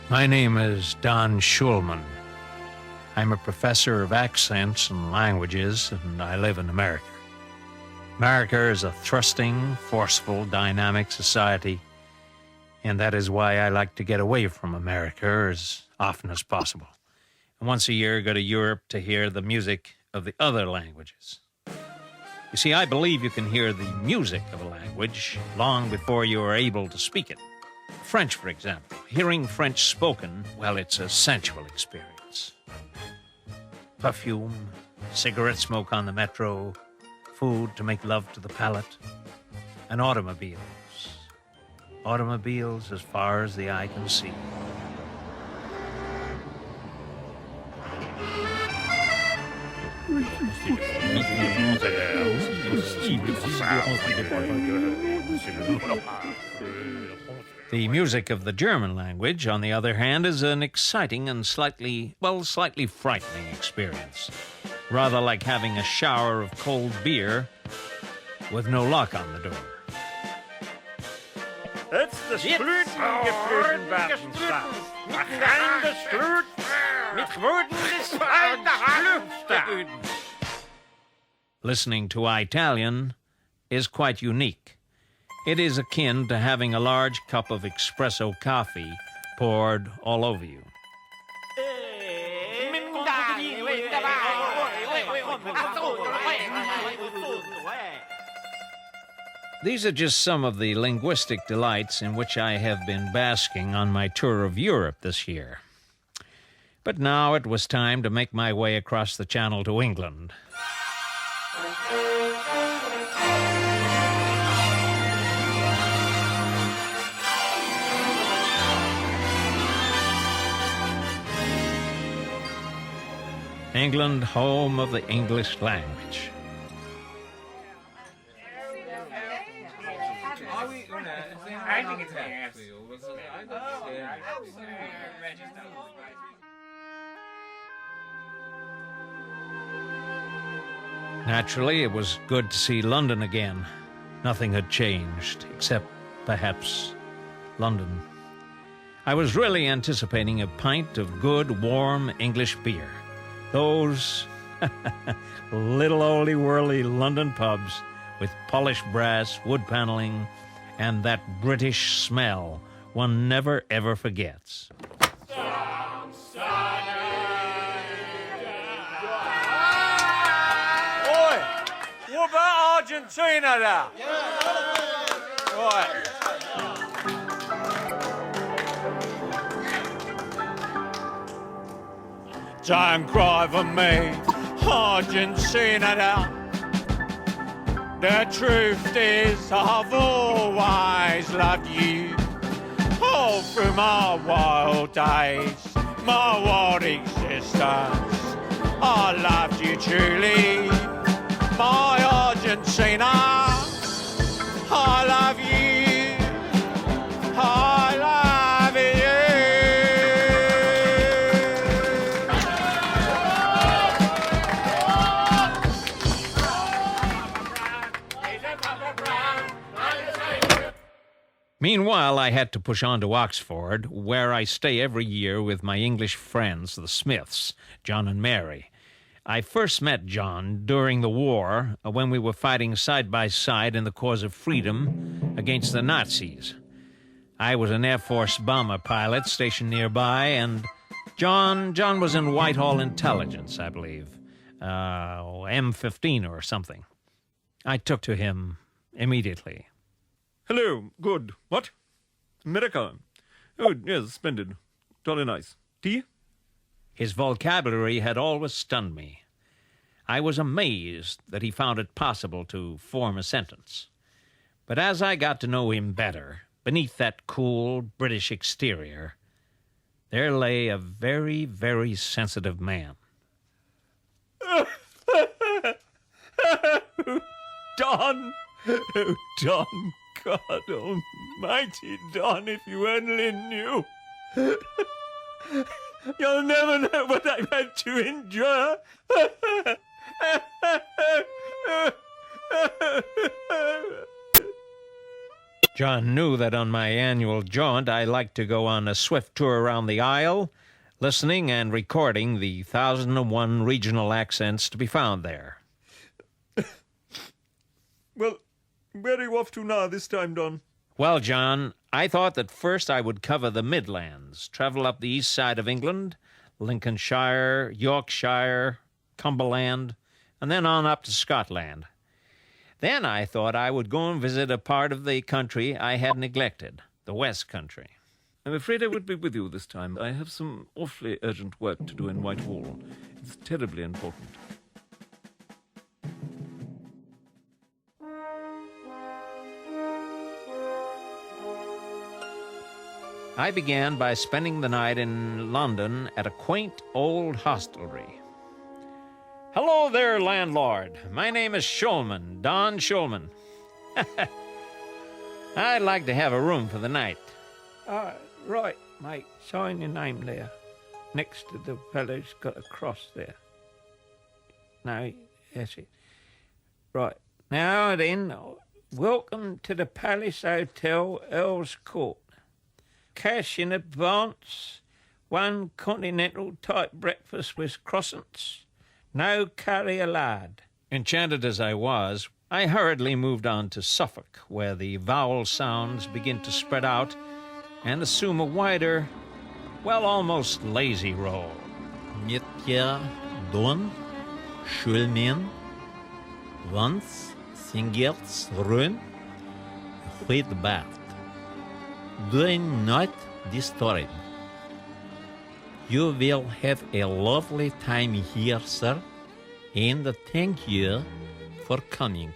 My name is Don Schulman. I'm a professor of accents and languages, and I live in America. America is a thrusting, forceful, dynamic society, and that is why I like to get away from America as often as possible. And once a year, go to Europe to hear the music of the other languages. You see, I believe you can hear the music of a language long before you are able to speak it. French, for example. Hearing French spoken, well, it's a sensual experience. Perfume, cigarette smoke on the metro, food to make love to the palate, and automobiles. Automobiles as far as the eye can see. The music of the German language, on the other hand, is an exciting and slightly frightening experience. Rather like having a shower of cold beer with no lock on the door. It's the Flöten Badenstadt. Rein des Flöten mit Worten des Flöten. Listening to Italian is quite unique. It is akin to having a large cup of espresso coffee poured all over you. These are just some of the linguistic delights in which I have been basking on my tour of Europe this year. But now it was time to make my way across the Channel to England. England, home of the English language. Naturally, it was good to see London again. Nothing had changed, except perhaps London. I was really anticipating a pint of good, warm English beer. Those little oldie-whirly London pubs with polished brass, wood paneling, and that British smell one never, ever forgets. Oi, what about Argentina there? Right. Don't cry for me, Argentina now. The truth is I've always loved you. All through my wild days, my wild existence, I loved you truly. My Argentina, I love you, I love you. Meanwhile, I had to push on to Oxford, where I stay every year with my English friends, the Smiths, John and Mary. I first met John during the war, when we were fighting side by side in the cause of freedom against the Nazis. I was an Air Force bomber pilot stationed nearby, and John was in Whitehall Intelligence, I believe. M15 or something. I took to him immediately. Hello, good. What? America? Oh, yes, splendid. Jolly nice. Tea? His vocabulary had always stunned me. I was amazed that he found it possible to form a sentence. But as I got to know him better, beneath that cool British exterior, there lay a very, very sensitive man. Don! Oh, Don! God almighty, Don, if you only knew. You'll never know what I've had to endure. John knew that on my annual jaunt, I liked to go on a swift tour around the Isle, listening and recording the 1,001 regional accents to be found there. Well, where are you off to now this time, Don? Well, John, I thought that first I would cover the Midlands, travel up the east side of England, Lincolnshire, Yorkshire, Cumberland, and then on up to Scotland. Then I thought I would go and visit a part of the country I had neglected, the West Country. I'm afraid I won't be with you this time. I have some awfully urgent work to do in Whitehall. It's terribly important. I began by spending the night in London at a quaint old hostelry. Hello there, landlord. My name is Shulman, Don Shulman. I'd like to have a room for the night. Right, mate. Sign your name there. Next to the fellow's got a cross there. No, that's it. Right. Now then, welcome to the Palace Hotel, Earl's Court. Cash in advance, 1 continental type breakfast with croissants, no curry allowed. Enchanted as I was, I hurriedly moved on to Suffolk, where the vowel sounds begin to spread out and assume a wider, well, almost lazy role. Mitja Don Schulman once singers run with Bart. Do not disturb. You will have a lovely time here, sir, and thank you for coming.